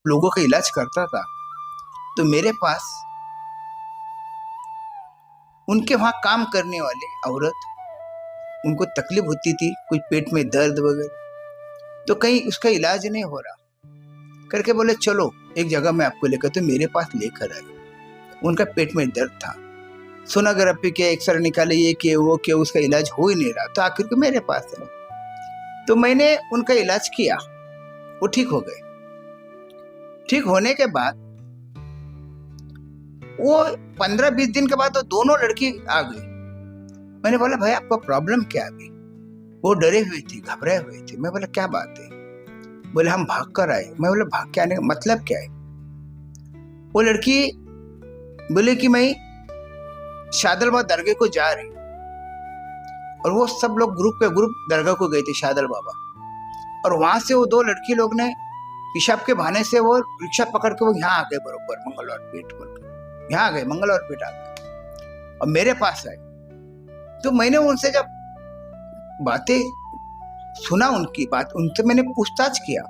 लोगों का इलाज करता था, तो मेरे पास उनके वहां काम करने वाले औरत, उनको तकलीफ होती थी, कुछ पेट में दर्द वगैरह, तो कहीं उसका इलाज नहीं हो रहा करके बोले चलो एक जगह मैं आपको लेकर, तो मेरे पास लेकर आए। उनका पेट में दर्द था, सोनोग्राफी के एक्सरे निकाले, ये किए वो किए, उसका इलाज हो ही नहीं रहा, तो आखिर को मेरे पास है। तो मैंने उनका इलाज किया, वो ठीक हो गए। ठीक होने के बाद वो 15-20 दिन के बाद वो दोनों लड़की आ गई। मैंने बोला भाई आपका प्रॉब्लम क्या है अभी? वो डरे हुए थी, घबराए हुए थे। मैं बोला क्या बात है? बोले हम भाग कर आए। मैं बोला भाग के आने का मतलब क्या है? वो लड़की बोले कि मैं शादल दरगाह को जा रही, और वो सब लोग ग्रुप के ग्रुप दरगाह को गए थे शादल बाबा, और वहां से वो दो लड़की लोग ने पेशाब के बहाने से वो रिक्शा पकड़ के वो यहाँ आ गए, बरोबर मंगलवार पेट बोल के यहाँ आ गए, मंगलवार पेट आ गए और मेरे पास आए। तो मैंने उनसे जब बातें सुना, उनकी बात, उनसे मैंने पूछताछ किया।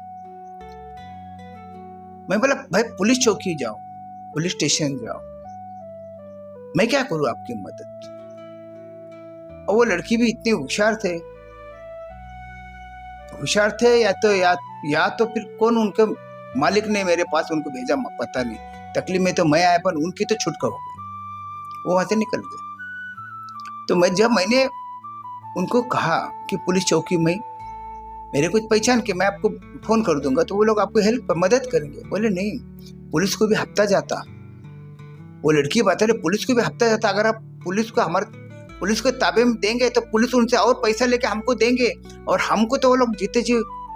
मैं बोला भाई पुलिस चौकी जाओ, पुलिस स्टेशन जाओ, मैं क्या करूं आपकी मदद? और वो लड़की भी इतने होशियार थे या तो फिर कौन उनके मालिक ने मेरे पास उनको भेजा, पता नहीं। तकलीफ में तो मैं आया, पर उनकी तो छुटका हो गई, वो वहां से निकल गए। तो मैंने उनको कहा कि पुलिस चौकी में मेरे कुछ पहचान के, मैं आपको फोन कर दूंगा, तो वो लोग आपको हेल्प मदद करेंगे। बोले नहीं, पुलिस को भी हफ्ता जाता। वो लड़की बता रहे पुलिस को भी हफ्ता जाता। अगर आप पुलिस को ताबे में देंगे तो पुलिस उनसे और पैसा लेके हमको देंगे, और हमको तो वो लोग जीते जी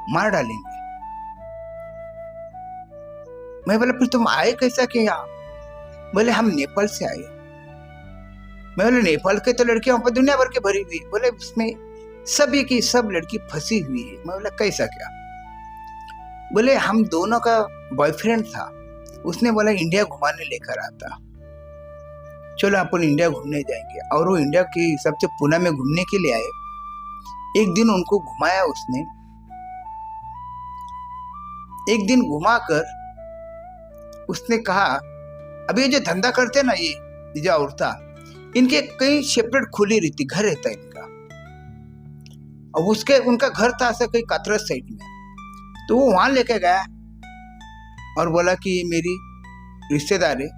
मार डालेंगे। मैं बोला फिर तुम आए कैसा कि यहाँ? बोले हम नेपाल से आए। मैं बोले नेपाल के तो लड़कियां पर दुनिया भर के भरी हुई। बोले उसमें सभी की सब लड़की फंसी हुई है। मैं बोला कैसा क्या? बोले हम दोनों का बॉयफ्रेंड था, उसने बोला इंडिया घुमाने लेकर आता, चलो अपन इंडिया घूमने जाएंगे। और वो इंडिया की सबसे पुणे में घूमने के लिए आए। एक दिन उनको घुमाया उसने, एक दिन घुमाकर उसने कहा अभी ये जो धंधा करते ना, ये जो औरता, इनके कई सेपरेट खुली रहती, घर रहता इनका, और उनका घर था ऐसा कहीं कातरस साइड में। तो वो वहां लेके गया और बोला कि मेरी रिश्तेदार है,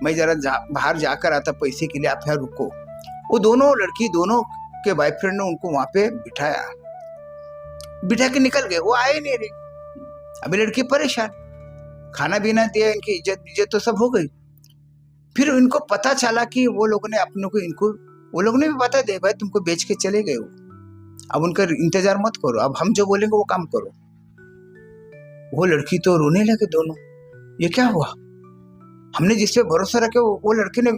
मैं जरा बाहर जाकर आता पैसे के लिए, आप यहाँ रुको। वो दोनों के बॉयफ्रेंड ने उनको वहां पे बिठा के निकल गए। वो आए नहीं रहे। अभी लड़की परेशान, खाना पीना दिया, इनकी इज्जत तो सब हो गई। फिर इनको पता चला कि वो लोगों ने वो लोगों ने भी बता दे भाई तुमको बेच के चले गए, वो अब उनका इंतजार मत करो, अब हम जो बोलेंगे वो काम करो। वो लड़की तो रोने लगे दोनों, ये क्या हुआ? हमने जिस पे भरोसा रखे वो लड़के ने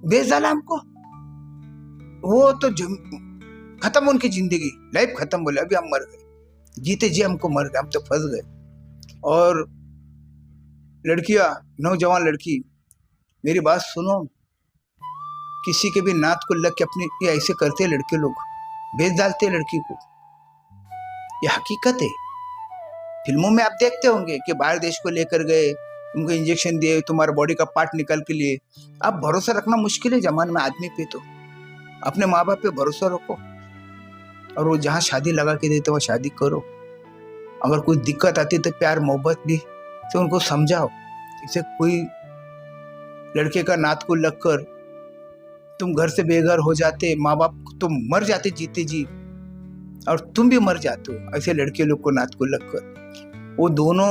बेच डाला हमको। वो तो खत्म उनकी जिंदगी, लाइफ खत्म। बोले अभी हम मर गए, जीते जी हमको मर गए, हम तो फंस गए। और लड़कियां, नौजवान लड़की, मेरी बात सुनो, किसी के भी नात को लग के अपनी ये ऐसे करते लड़के लोग, बेच डालते लड़की को। ये हकीकत है। फिल्मों में आप देखते होंगे कि बाहर देश को लेकर गए, उनको इंजेक्शन दिए, तुम्हारा बॉडी का पार्ट निकाल के लिए। अब भरोसा रखना मुश्किल है जमाने में आदमी पे, तो अपने माँ बाप पे भरोसा रखो, और वो जहाँ शादी लगा के देते वहाँ शादी करो। अगर कोई दिक्कत आती तो प्यार मोहब्बत भी से उनको समझाओ। इसे कोई लड़के का नात को लगकर तुम घर से बेघर हो जाते, माँ बाप तो मर जाते जीते जी, और तुम भी मर जाते हो ऐसे लड़के लोग को नात को लगकर। वो दोनों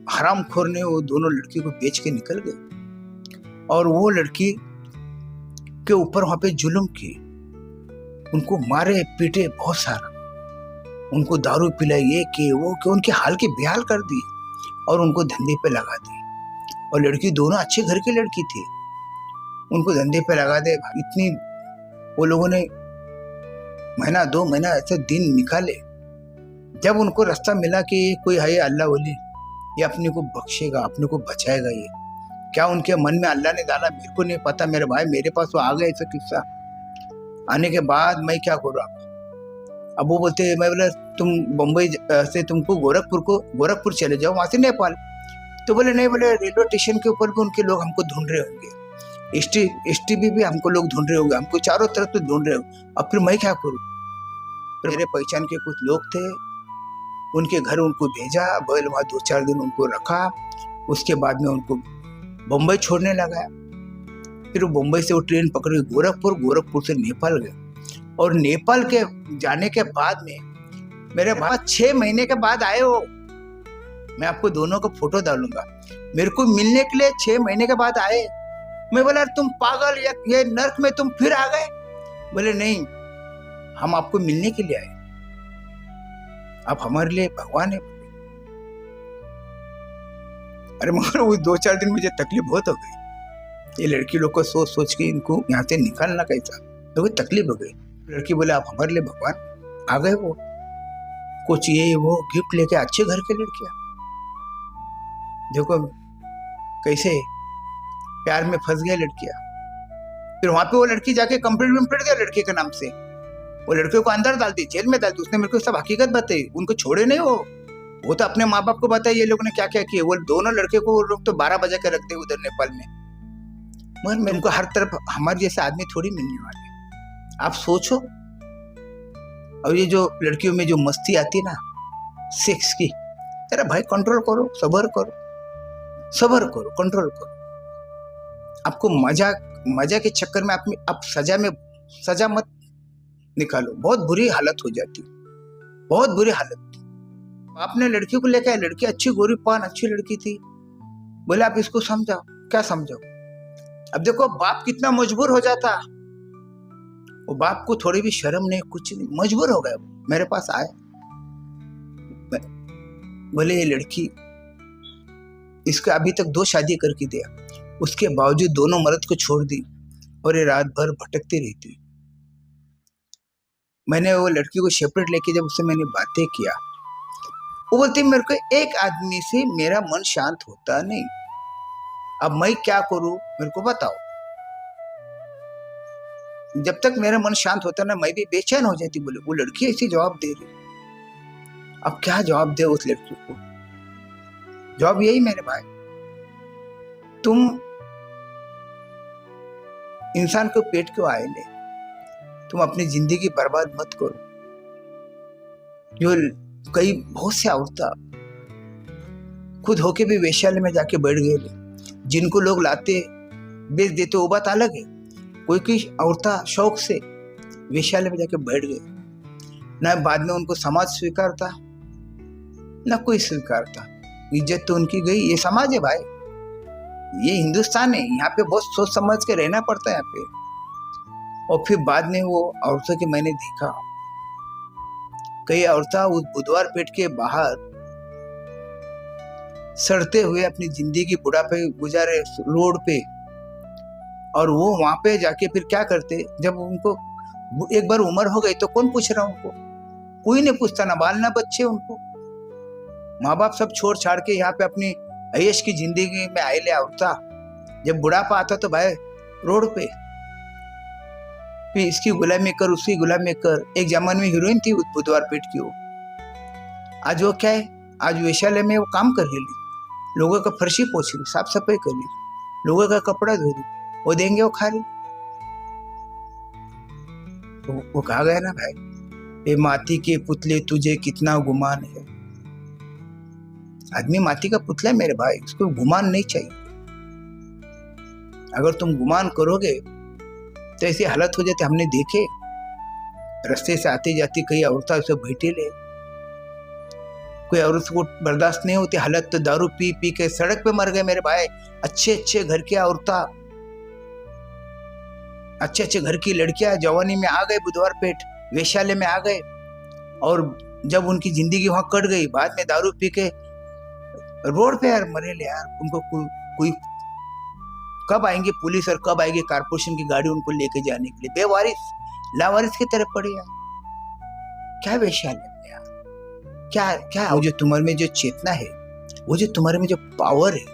हरामखोर ने वो दोनों लड़की को बेच के निकल गए, और वो लड़की के ऊपर वहां पे जुल्म किए, उनको मारे पीटे बहुत सारा, उनको दारू पिलाई, ये के वो के, उनके हाल के बेहाल कर दिए, और उनको धंधे पे लगा दिए। और लड़की दोनों अच्छे घर की लड़की थी, उनको धंधे पे लगा दे। इतनी वो लोगों ने महीना 2 महीना ऐसे दिन निकाले। जब उनको रास्ता मिला कि कोई है अल्लाह वली, ये अपने को बख्शेगा, अपने को बचाएगा, ये क्या उनके मन में अल्लाह ने डाला मेरे को नहीं पता। मेरे भाई मेरे पास वो आ गए ऐसा किस्सा। आने के बाद मैं क्या करूँ, अब वो बोलते, मैं बोला तुम बम्बई से तुमको गोरखपुर चले जाओ, वहां से नेपाल। तो बोले नहीं, बोले रेलवे स्टेशन के ऊपर भी उनके लोग हमको ढूंढ रहे होंगे, एसटीबी भी हमको लोग ढूंढ रहे होंगे, हमको चारों तरफ तो ढूंढ रहे होंगे। अब फिर मैं क्या करूँ? मेरे पहचान के कुछ लोग थे, उनके घर उनको भेजा, बोले वहाँ 2-4 दिन उनको रखा। उसके बाद में उनको बम्बई छोड़ने लगा। फिर वो बम्बई से वो ट्रेन पकड़ के गोरखपुर से नेपाल गए। और नेपाल के जाने के बाद में मेरे पास 6 महीने के बाद आए हो। मैं आपको दोनों का फोटो डालूंगा। मेरे को मिलने के लिए 6 महीने के बाद आए। मैं बोला तुम पागल, या ये नर्क में तुम फिर आ गए? बोले नहीं, हम आपको मिलने के लिए आए, आप हमारे लिए भगवान है। अरे मगर वो 2-4 दिन मुझे तकलीफ बहुत हो गई। ये लड़की लोग को सोच सोच के इनको यहाँ से निकालना कैसा, तो तकलीफ हो गई। लड़की बोले आप हमारे लिए भगवान। आ गए वो कुछ ये वो गिफ्ट लेके, अच्छे घर के लड़कियां। देखो कैसे प्यार में फंस गए लड़कियां। फिर वहां पे वो लड़की जाके कंप्लेंट दिया लड़के के नाम से। वो लड़के को अंदर डाल दी, जेल में डाल दी। उसने मेरे को सब हकीकत बताई, उनको छोड़े नहीं। वो तो अपने माँ बाप को बताया ये लोगों ने क्या क्या किया। वो दोनों लड़के को वो लोग तो 12 बजे के रखते उधर नेपाल में। मगर मेरे को हर तरफ हमारे जैसे आदमी थोड़ी मिलने वाले, आप सोचो। और ये जो लड़कियों में जो मस्ती आती है ना सेक्स की, अरे भाई कंट्रोल करो, सबर करो, कंट्रोल करो। आपको मजा के चक्कर में आप सजा मत निकालो, बहुत बुरी हालत हो जाती, बहुत बुरी हालत। आपने लड़की को लेकर, लड़की अच्छी गोरी पान अच्छी लड़की थी, बोले आप इसको समझाओ। क्या समझाओ? अब देखो बाप कितना मजबूर हो जाता। वो बाप को थोड़ी भी शर्म नहीं, कुछ नहीं, मजबूर हो गया। मेरे पास आया, बोले ये लड़की, इसको अभी तक 2 शादी करके दिया, उसके बावजूद दोनों मर्द को छोड़ दी और ये रात भर भटकती रहती। मैंने वो लड़की को सेपरेट लेके जब उससे मैंने बातें किया, वो बोलती मेरे को एक आदमी से मेरा मन शांत होता नहीं, अब मैं क्या करूं, मेरे को बताओ। जब तक मेरा मन शांत होता ना, मैं भी बेचैन हो जाती। बोले वो लड़की ऐसी जवाब दे रही, अब क्या जवाब दे उस लड़की को? जवाब यही मेरे भाई, तुम इंसान को पेट क्यों आए ले, तुम अपनी जिंदगी बर्बाद मत करो। जो कई बहुत से औरतें खुद होके भी वेश्यालय में जाके बैठ गए, जिनको लोग लाते बेच देते, वो बात अलग है। कोई औरतें शौक से वेश्यालय में जाके बैठ गए, ना बाद में उनको समाज स्वीकारता, ना कोई स्वीकारता। इज्जत तो उनकी गई। ये समाज है भाई, ये हिंदुस्तान है, यहाँ पे बहुत सोच समझ के रहना पड़ता है यहाँ पे। और फिर बाद में वो औरतों के मैंने देखा, कई औरतें उस बुधवार पेट के बाहर सड़ते हुए अपनी जिंदगी बुढ़ापे गुजारे रोड पे, और वो वहां पे जाके फिर क्या करते, जब उनको एक बार उम्र हो गई तो कौन पूछ रहा उनको, कोई नहीं पूछता, ना बाल ना बच्चे। उनको माँ बाप सब छोड़ छाड़ के यहाँ पे अपनी ऐश की जिंदगी में आए ले औरता। जब बुढ़ापा आता तो भाई रोड पे फिर इसकी गुलामी कर, उसकी गुलामी कर। एक जमाने में हीरोइन थी बुधवार पेट की वो, आज वो क्या है, आज वेश्यालय में वो काम कर रही, लोगों का फर्शी पोछ रही, साफ सफाई कर रही, लोगों का कपड़ा धो रही, वो देंगे वो खा रही। वो कहा गया ना भाई, ये माटी के पुतले तुझे कितना गुमान है। आदमी माटी का पुतला है मेरे भाई, उसको गुमान नहीं चाहिए। अगर तुम गुमान करोगे तो ऐसी हालत हो जाती। हमने देखे रास्ते से आते जाते कई औरतें उसे बैठे ले, कोई औरत को बर्दाश्त नहीं होती हालत, तो दारू पी पी के सड़क पे मर गए मेरे भाई। अच्छे अच्छे घर की औरतें, अच्छे अच्छे घर की लड़कियां जवानी में आ गए, बुधवार पेट वेश्यालय में आ गए, और जब उनकी जिंदगी वहां कट गई, बाद में दारू पी के रोड पे यार मरे ले यार। उनको कोई कब आएंगे पुलिस और कब आएगी कारपोरेशन की गाड़ी उनको लेके जाने के लिए? बेवारिस लावारिस की तरह पड़े यार। क्या वेश्यालय में यार, क्या क्या वो जो तुम्हारे में जो चेतना है, वो जो तुम्हारे में जो पावर है,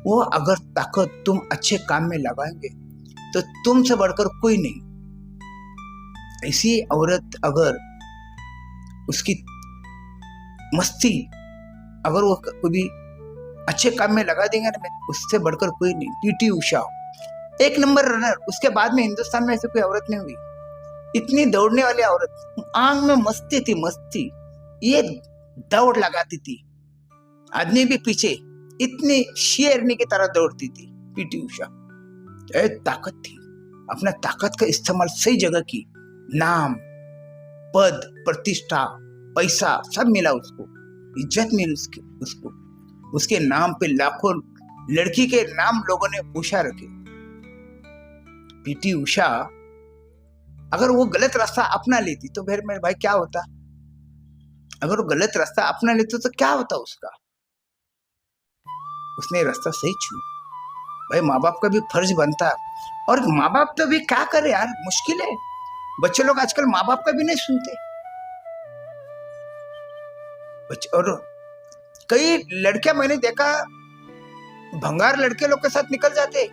वो अगर ताकत तुम अच्छे काम में लगाएंगे तो तुमसे बढ़कर कोई नहीं। ऐसी औरत अगर उसकी मस्ती, अगर वो कभी अच्छे काम में लगा देंगे ना, उससे बढ़कर कोई नहीं। पीटी उषा 1 नंबर रनर, उसके बाद में हिंदुस्तान में ऐसी कोई औरत नहीं हुई, इतनी दौड़ने वाली औरत। आंख में मस्ती थी, मस्ती, ये दौड़ लगाती थी, आदमी भी पीछे, इतनी शेरनी की तरह दौड़ती थी पीटी उषा। ताकत थी, अपना ताकत का इस्तेमाल सही जगह की। नाम, पद, प्रतिष्ठा, पैसा सब मिला उसको, इज्जत मिली उसको। उसके नाम पे लाखों लड़की के नाम लोगों ने उषा रखे। पीटी उषा अगर वो गलत रास्ता अपना लेती तो फिर मेरे भाई क्या होता? अगर वो गलत रास्ता अपना लेती तो क्या होता उसका? उसने रास्ता सही चुना। भाई माँ बाप का भी फर्ज बनता, और माँ बाप तो भी क्या करे यार, मुश्किल है। बच्चे लोग आजकल माँ बाप का भी नहीं सुनते। और कई लड़कियां मैंने देखा, भंगार लड़के लोग के साथ निकल जाते,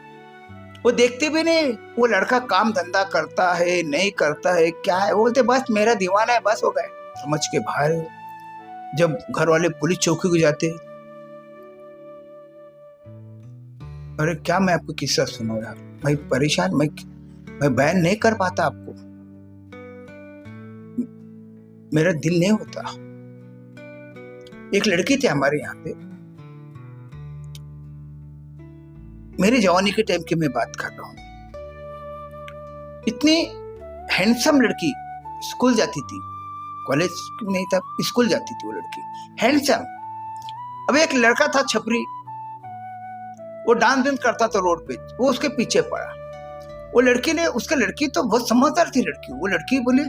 वो देखते भी नहीं वो लड़का काम धंधा करता है नहीं करता है, क्या है, वो बोलते बस मेरा दीवाना है, बस हो गए, समझ के बाहर है। जब घर वाले पुलिस चौकी को जाते, अरे क्या मैं आपको किस्सा सुनाऊं यार, मैं परेशान, मैं बयान नहीं कर पाता आपको, मेरा दिल नहीं होता। एक लड़की थी हमारे यहाँ पे, मेरी जवानी के टाइम की मैं बात कर रहा हूँ, इतनी हैंडसम लड़की, स्कूल जाती थी, कॉलेज नहीं था, स्कूल जाती थी वो लड़की, हैंडसम। अब एक लड़का था छपरी, वो डांस करता था रोड पे, वो उसके पीछे पड़ा। वो लड़की ने, उसका लड़की तो बहुत समझदार थी लड़की, वो लड़की बोली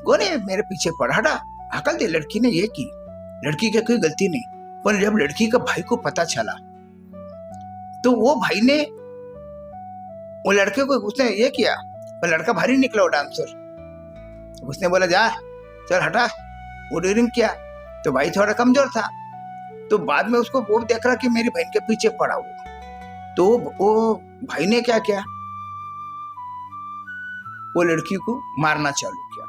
गोने मेरे पीछे पड़ा, हटा, हकल दे। लड़की ने ये की, लड़की की कोई गलती नहीं, पर जब लड़की का भाई को पता चला तो वो भाई ने वो लड़के को, उसने ये किया, पर लड़का भारी निकला वो डांसर, उसने बोला जा चल हटा, वो ड्रिंक किया। तो भाई थोड़ा कमजोर था, तो बाद में उसको वो देख रहा कि मेरी बहन के पीछे पड़ा वो, तो वो भाई ने क्या किया, वो लड़की को मारना चालू किया।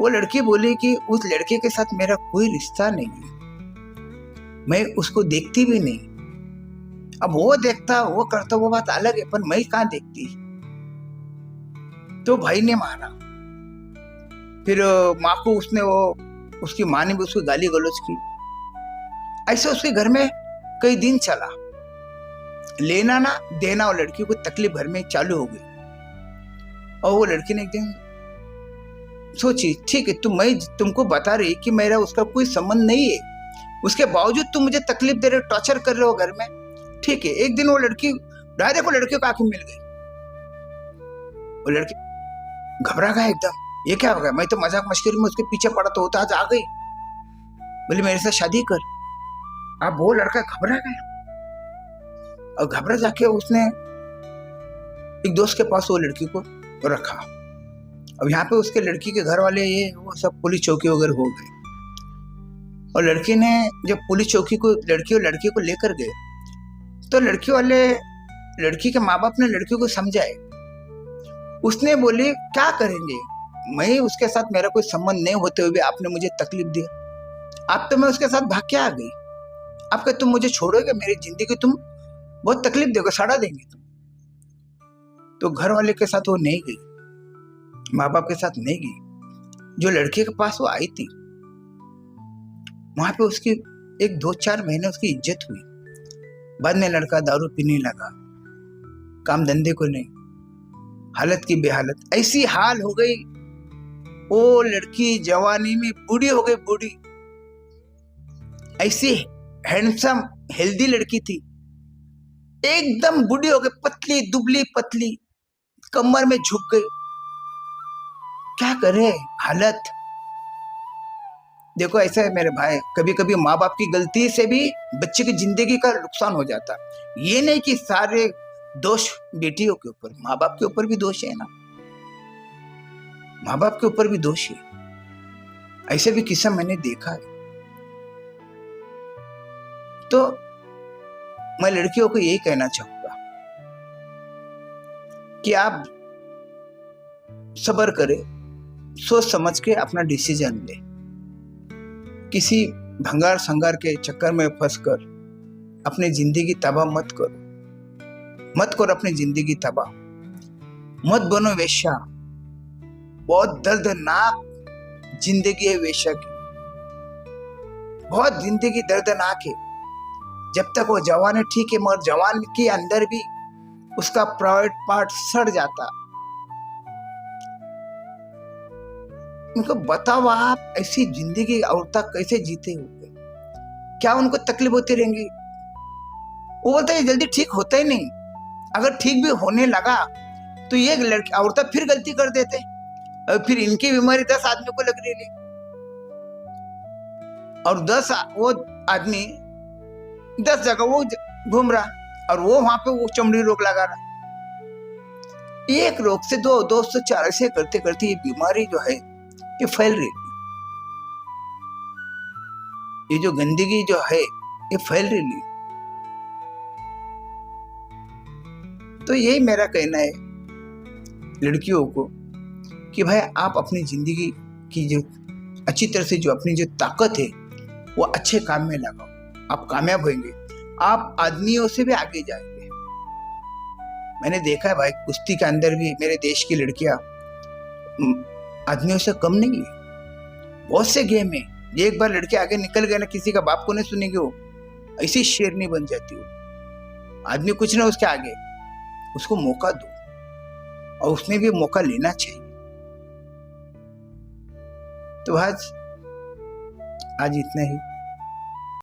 वो लड़की बोली कि उस लड़के के साथ मेरा कोई रिश्ता नहीं है, मैं उसको देखती भी नहीं, अब वो देखता वो करता वो बात अलग है, पर मैं कहाँ देखती। तो भाई ने मारा, फिर माँ को उसने, वो उसकी माँ ने भी उसको गाली गलौज की। ऐसे उसके घर में कई दिन चला, लेना ना देना वो लड़की को तकलीफ घर में चालू हो गई। और वो लड़की ने एक दिन सोची, ठीक है मैं तुमको बता रही कि मेरा उसका कोई संबंध नहीं है, उसके बावजूद तुम मुझे तकलीफ दे रहे हो, टॉर्चर कर रहे हो घर में, ठीक है। एक दिन वो लड़की डायरेक्ट, वो लड़की को आंखें मिल गई, वो लड़की घबरा गया एकदम, ये क्या हो गया, मैं तो मजाक मस्करी में उसके पीछे पड़ा तो होता, आज आ गई, बोले मेरे साथ शादी कर। अब वो लड़का घबरा गया, और घबरा जाके उसने एक दोस्त के पास वो लड़की को रखा। अब यहाँ पे उसके लड़की के घर वाले ये वो सब पुलिस चौकी वगैरह हो गए, और लड़की ने जब पुलिस चौकी को लड़की और लड़के को लेकर गए, तो लड़की वाले, लड़की के माँ बाप ने लड़की को समझाए। उसने बोली क्या करेंगे, मैं उसके साथ मेरा कोई संबंध नहीं होते हुए भी आपने मुझे तकलीफ दी, आप तो मैं उसके साथ भाग के आ गई, आपके तुम मुझे छोड़ोगे, मेरी जिंदगी तुम बहुत तकलीफ दोगे, सड़ा देंगे तुम। तो घर वाले के साथ वो नहीं गई, माँ बाप के साथ नहीं गई। जो लड़के के पास वो आई थी, वहां पे उसकी 1-2-4 महीने उसकी इज्जत हुई। बाद में लड़का दारू पीने लगा, काम धंधे को नहीं, हालत की बेहालत, ऐसी हाल हो गई, वो लड़की जवानी में बूढ़ी हो गई, बूढ़ी, ऐसी हैंडसम हेल्दी लड़की थी, एकदम बूढ़ी हो गई, पतली दुबली पतली, कमर में झुक गई। क्या करे हालत। देखो ऐसा है मेरे भाई, कभी कभी माँ बाप की गलती से भी बच्चे की जिंदगी का नुकसान हो जाता, ये नहीं कि सारे दोष बेटियों के ऊपर, माँ बाप के ऊपर भी दोष है ना, माँ बाप के ऊपर भी दोष है। ऐसे भी किस्सा मैंने देखा है। तो मैं लड़कियों को यही कहना चाहूंगा कि आप सब्र करें, सोच समझ के अपना डिसीजन ले। किसी भंगार संगार के चक्कर में फंसकर अपनी जिंदगी तबाह मत करो, मत करो अपनी जिंदगी तबाह, मत बनो वेश्या। बहुत दर्दनाक जिंदगी है वेश्या की, बहुत जिंदगी दर्दनाक है। जब तक वो जवान है ठीक है, मगर जवान के अंदर भी उसका प्राइवेट पार्ट सड़ जाता। उनको बताओ आप ऐसी जिंदगी और तक कैसे जीते होंगे, क्या उनको तकलीफ होती रहेंगी? वो बोलता है जल्दी ठीक होता ही नहीं। अगर ठीक भी होने लगा तो ये लड़की औरतें फिर गलती कर देते और फिर इनकी बीमारी 10 आदमी को लग रही है और 10 वो आदमी 10 जगह वो घूम रहा और वो वहां पे वो चमड़ी रोग लगा रहा। एक रोग से 2, 2 से 4 ऐसे करते करते ये बीमारी जो है ये फैल रही है। ये जो गंदगी जो है ये फैल रही है। तो यही मेरा कहना है लड़कियों को कि भाई आप अपनी जिंदगी की जो अच्छी तरह से जो अपनी जो ताकत है वो अच्छे काम में लगाओ, आप कामयाब होंगे, आप आदमियों से भी आगे जाएंगे। मैंने देखा है भाई कुश्ती के अंदर भी मेरे देश की लड़कियां आदमियों से कम नहीं है। बहुत से गेम है, एक बार लड़के आगे निकल गए ना, किसी का बाप को नहीं सुनेगी, वो ऐसी शेरनी बन जाती हो। आदमी कुछ ना उसके आगे, उसको मौका दो और उसने भी मौका लेना चाहिए। तो आज इतना ही।